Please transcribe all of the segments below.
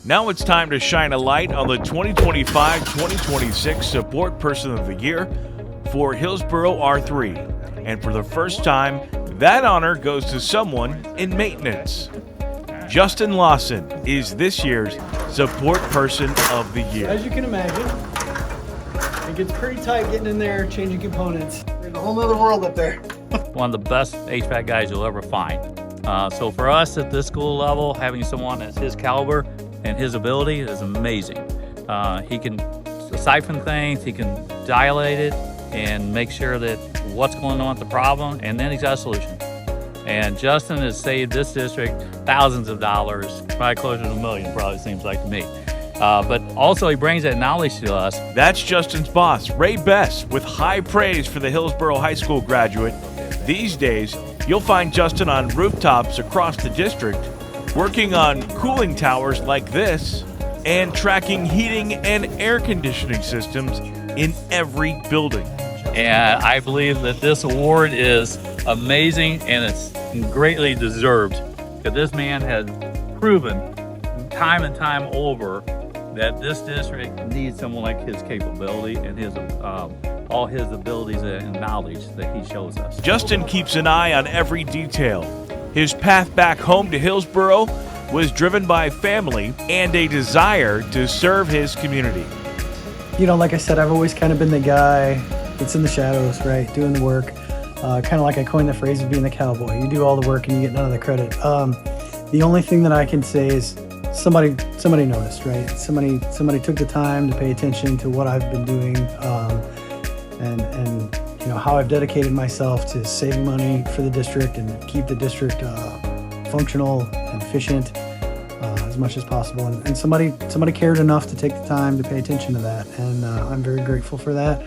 Now it's time to shine a light on the 2025-2026 Support Person of the Year for Hillsboro R3. And for the first time, that honor goes to someone in maintenance. Justin Lawson is this year's Support Person of the Year. As you can imagine, it gets pretty tight getting in there, changing components. We're in a whole other world up there. One of the best HVAC guys you'll ever find. So for us at this school level, having someone that's his caliber and his ability is amazing. He can siphon things, he can dilate it and make sure that what's going on with the problem, and then he's got a solution. And Justin has saved this district thousands of dollars, probably closer to $1 million, probably seems like to me. But also he brings that knowledge to us. That's Justin's boss, Ray Best, with high praise for the Hillsboro High School graduate. These days, you'll find Justin on rooftops across the district, working on cooling towers like this, and tracking heating and air conditioning systems in every building. And I believe that this award is amazing and it's greatly deserved, because this man has proven time and time over that this district needs someone like his capability and his all his abilities and knowledge that he shows us. Justin keeps an eye on every detail. His path back home to Hillsboro was driven by family and a desire to serve his community. You know, like I said, I've always kind of been the guy that's in the shadows, right, doing the work. Kind of like I coined the phrase of being the cowboy. You do all the work and you get none of the credit. The only thing that I can say is somebody noticed, right? Somebody took the time to pay attention to what I've been doing, and you know how I've dedicated myself to saving money for the district and keep the district functional and efficient as much as possible. And somebody cared enough to take the time to pay attention to that, and I'm very grateful for that.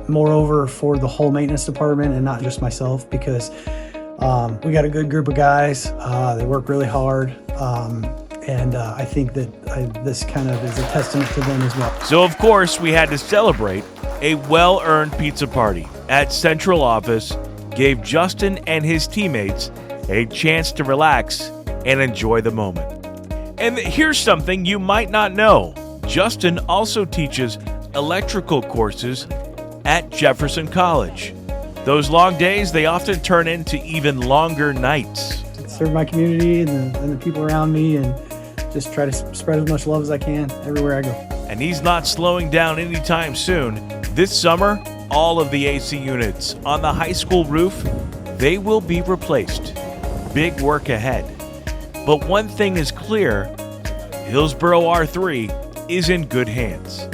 Moreover, for the whole maintenance department and not just myself, because we got a good group of guys. They work really hard. And I think that this kind of is a testament to them as well. So, of course, we had to celebrate. A well-earned pizza party at Central Office gave Justin and his teammates a chance to relax and enjoy the moment. And here's something you might not know. Justin also teaches electrical courses at Jefferson College. Those long days, they often turn into even longer nights. Serve my community and the people around me, and just try to spread as much love as I can everywhere I go. And he's not slowing down anytime soon. This summer, all of the AC units on the high school roof, they will be replaced. Big work ahead. But one thing is clear, Hillsboro R3 is in good hands.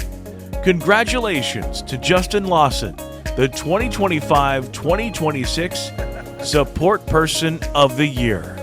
Congratulations to Justin Lawson, the 2025-2026 Support Person of the Year.